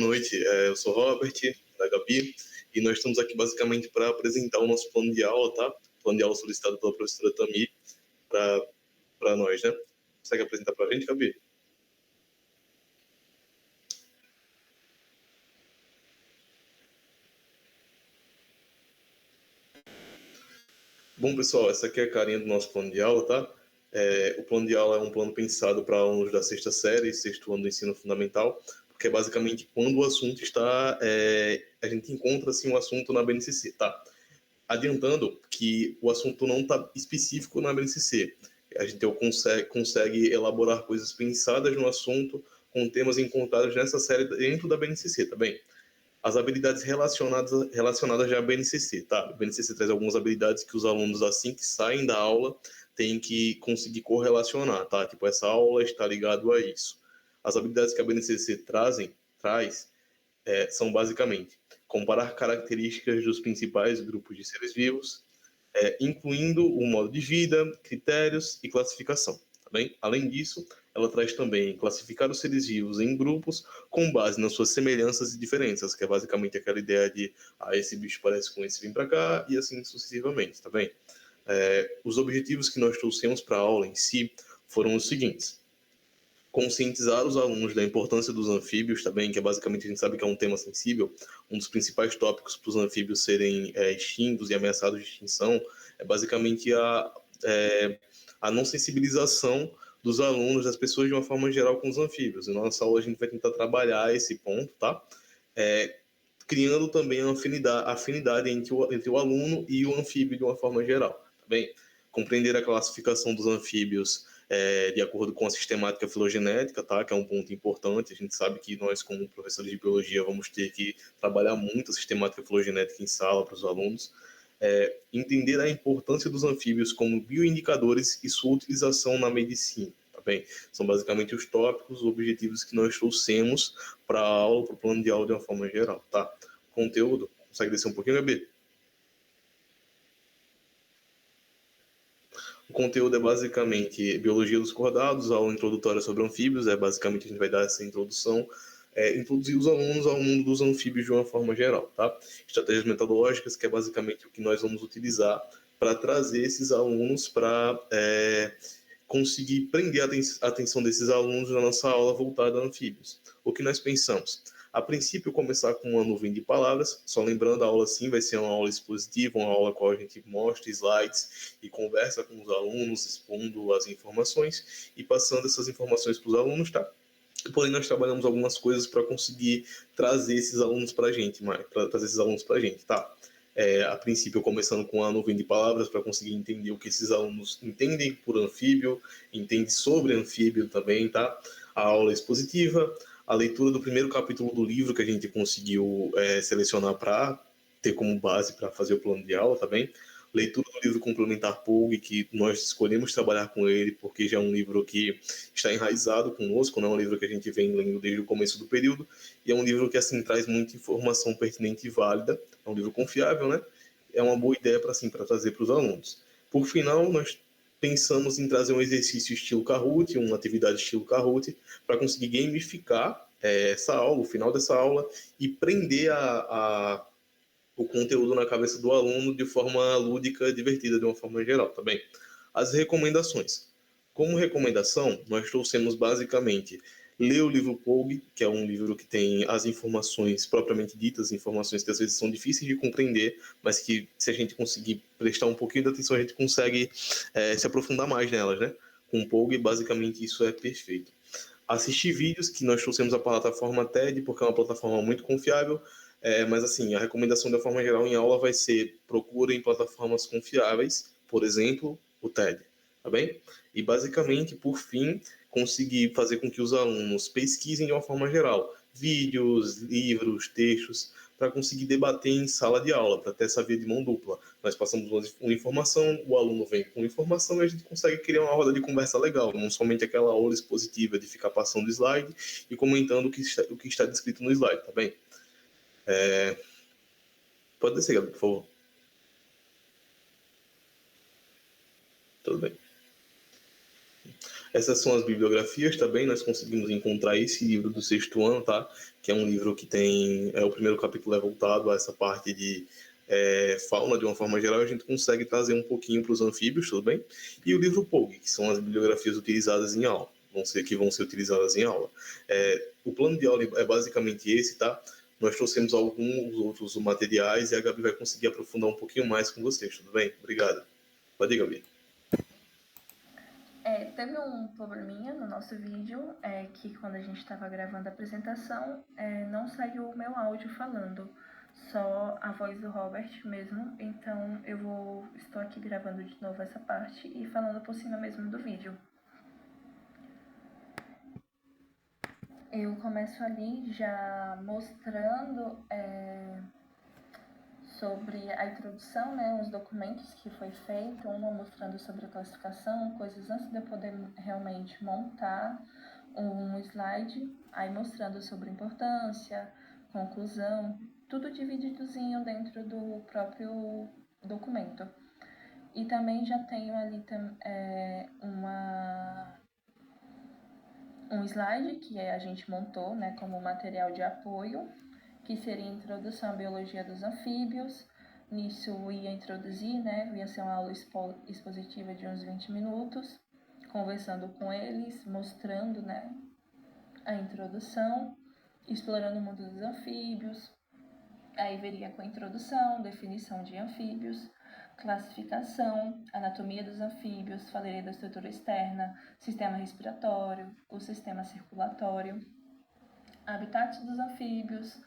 noite. Eu sou Robert, da Gabi, e nós estamos aqui basicamente para apresentar o nosso plano de aula, tá? Plano de aula solicitado pela professora Tami para nós, né? Consegue apresentar para a gente, Gabi? Bom, pessoal, essa aqui é a carinha do nosso plano de aula, tá? O plano de aula é um plano pensado para alunos da sexta série, sexto ano do ensino fundamental, porque é basicamente quando o assunto está... a gente encontra, assim, o assunto na BNCC, tá? Adiantando que o assunto não está específico na BNCC. A gente consegue elaborar coisas pensadas no assunto com temas encontrados nessa série dentro da BNCC, tá bem? As habilidades relacionadas já à BNCC, tá? A BNCC traz algumas habilidades que os alunos, assim que saem da aula, têm que conseguir correlacionar, tá? Tipo, essa aula está ligado a isso. As habilidades que a BNCC traz são basicamente comparar características dos principais grupos de seres vivos, incluindo o modo de vida, critérios e classificação. Tá bem? Além disso, ela traz também classificar os seres vivos em grupos com base nas suas semelhanças e diferenças, que é basicamente aquela ideia de esse bicho parece com esse, vem para cá, e assim sucessivamente, tá bem? Os objetivos que nós trouxemos para a aula em si foram os seguintes: conscientizar os alunos da importância dos anfíbios também, que é basicamente, a gente sabe que é um tema sensível. Um dos principais tópicos para os anfíbios serem extintos e ameaçados de extinção é basicamente a não sensibilização dos alunos, das pessoas de uma forma geral com os anfíbios. E na nossa aula a gente vai tentar trabalhar esse ponto, tá? Criando também a afinidade entre o aluno e o anfíbio de uma forma geral, tá bem? Compreender a classificação dos anfíbios de acordo com a sistemática filogenética, tá? Que é um ponto importante. A gente sabe que nós, como professores de biologia, vamos ter que trabalhar muito a sistemática filogenética em sala para os alunos. Entender a importância dos anfíbios como bioindicadores e sua utilização na medicina. Tá bem? São basicamente os tópicos, os objetivos que nós trouxemos para a aula, para o plano de aula de uma forma geral. Tá? Conteúdo, consegue descer um pouquinho, Gabi? O conteúdo é basicamente biologia dos cordados, aula introdutória sobre anfíbios, basicamente a gente vai dar essa introdução, introduzir os alunos ao mundo dos anfíbios de uma forma geral, tá? Estratégias metodológicas, que é basicamente o que nós vamos utilizar para trazer esses alunos para conseguir prender a atenção desses alunos na nossa aula voltada a anfíbios. O que nós pensamos? A princípio, começar com uma nuvem de palavras, só lembrando, a aula sim vai ser uma aula expositiva, uma aula com a gente mostra slides e conversa com os alunos, expondo as informações e passando essas informações para os alunos, tá? Porém, nós trabalhamos algumas coisas para conseguir trazer esses alunos para a gente, tá? A princípio, começando com a nuvem de palavras para conseguir entender o que esses alunos entendem por anfíbio, entendem sobre anfíbio também, tá? A aula expositiva, a leitura do primeiro capítulo do livro que a gente conseguiu selecionar para ter como base para fazer o plano de aula, tá bem? Leitura do livro complementar Pogue, que nós escolhemos trabalhar com ele porque já é um livro que está enraizado conosco, não é um livro que a gente vem lendo desde o começo do período, e é um livro que assim traz muita informação pertinente e válida, é um livro confiável, né? É uma boa ideia para assim, trazer para os alunos. Por final, nós pensamos em trazer um exercício estilo Kahoot, uma atividade estilo Kahoot, para conseguir gamificar essa aula, o final dessa aula, e prender o conteúdo na cabeça do aluno de forma lúdica, divertida, de uma forma geral, tá bem? As recomendações. Como recomendação, nós trouxemos basicamente ler o livro Pogue, que é um livro que tem as informações propriamente ditas, informações que às vezes são difíceis de compreender, mas que se a gente conseguir prestar um pouquinho de atenção, a gente consegue se aprofundar mais nelas, né? Com o Pogue, basicamente isso é perfeito. Assistir vídeos, que nós trouxemos a plataforma TED, porque é uma plataforma muito confiável, mas assim, a recomendação de uma forma geral em aula vai ser: procurem plataformas confiáveis, por exemplo, o TED, tá bem? E basicamente, por fim, conseguir fazer com que os alunos pesquisem de uma forma geral, vídeos, livros, textos, para conseguir debater em sala de aula, para ter essa via de mão dupla. Nós passamos uma informação, o aluno vem com informação e a gente consegue criar uma roda de conversa legal, não somente aquela aula expositiva de ficar passando slide e comentando o que está descrito no slide, tá bem? Pode descer, Gabi, por favor. Tudo bem. Essas são as bibliografias, também nós conseguimos encontrar esse livro do sexto ano, tá? Que é um livro que tem, o primeiro capítulo é voltado a essa parte de fauna de uma forma geral, a gente consegue trazer um pouquinho para os anfíbios, tudo bem? E o livro POG, que são as bibliografias utilizadas em aula, que vão ser utilizadas em aula. O plano de aula é basicamente esse, tá? Nós trouxemos alguns outros materiais e a Gabi vai conseguir aprofundar um pouquinho mais com vocês, tudo bem? Obrigado. Pode ir, Gabi. Teve um probleminha no nosso vídeo, que quando a gente estava gravando a apresentação, não saiu o meu áudio falando, só a voz do Robert mesmo, então estou aqui gravando de novo essa parte e falando por cima mesmo do vídeo. Eu começo ali já mostrando sobre a introdução, né, os documentos que foi feito, uma mostrando sobre a classificação, coisas antes de eu poder realmente montar um slide, aí mostrando sobre importância, conclusão, tudo divididozinho dentro do próprio documento. E também já tenho ali um slide que a gente montou, né, como material de apoio, que seria a introdução à biologia dos anfíbios. Nisso ia introduzir, né, ia ser uma aula expositiva de uns 20 minutos, conversando com eles, mostrando, né, a introdução, explorando o mundo dos anfíbios. Aí veria com a introdução, definição de anfíbios, classificação, anatomia dos anfíbios, falaria da estrutura externa, sistema respiratório, o sistema circulatório, habitats dos anfíbios,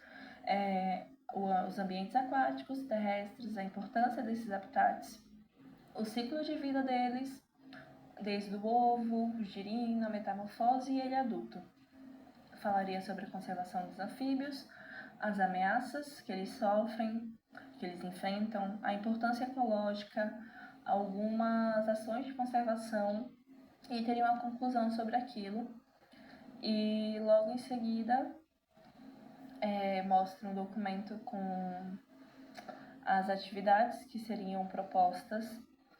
os ambientes aquáticos, terrestres, a importância desses habitats, o ciclo de vida deles, desde o ovo, o girino, a metamorfose e ele adulto. Falaria sobre a conservação dos anfíbios, as ameaças que eles sofrem, que eles enfrentam, a importância ecológica, algumas ações de conservação e teria uma conclusão sobre aquilo. E logo em seguida mostra um documento com as atividades que seriam propostas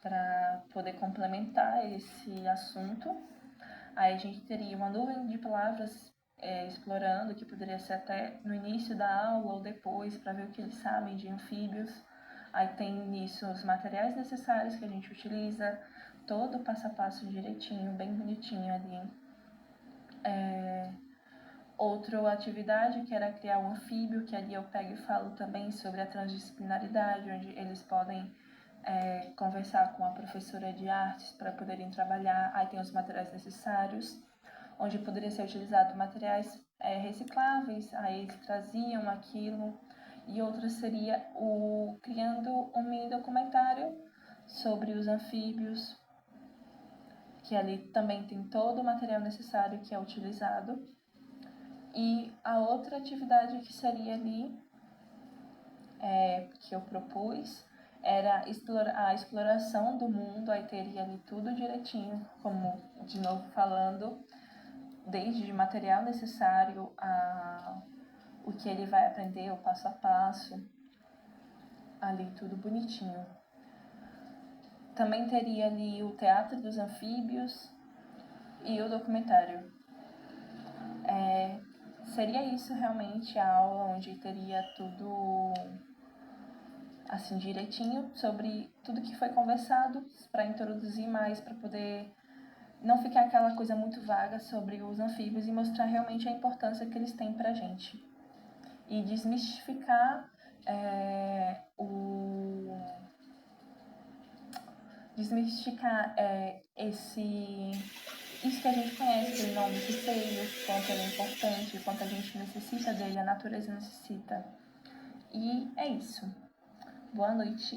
para poder complementar esse assunto. Aí a gente teria uma nuvem de palavras explorando, que poderia ser até no início da aula ou depois, para ver o que eles sabem de anfíbios. Aí tem nisso os materiais necessários que a gente utiliza, todo o passo a passo direitinho, bem bonitinho ali. Outra atividade que era criar um anfíbio, que ali eu pego e falo também sobre a transdisciplinaridade, onde eles podem conversar com a professora de artes para poderem trabalhar. Aí tem os materiais necessários, onde poderia ser utilizado materiais recicláveis, aí eles traziam aquilo. E outra seria criando um mini documentário sobre os anfíbios, que ali também tem todo o material necessário que é utilizado. E a outra atividade que seria ali, que eu propus, era a exploração do mundo, aí teria ali tudo direitinho, como de novo falando, desde material necessário a o que ele vai aprender, o passo a passo, ali tudo bonitinho. Também teria ali o teatro dos anfíbios e o documentário. Seria isso realmente a aula onde teria tudo assim direitinho sobre tudo que foi conversado, para introduzir mais, para poder não ficar aquela coisa muito vaga sobre os anfíbios e mostrar realmente a importância que eles têm pra gente. E desmistificar isso que a gente conhece do nome de seio, quanto ele é importante, quanto a gente necessita dele, a natureza necessita. E é isso. Boa noite.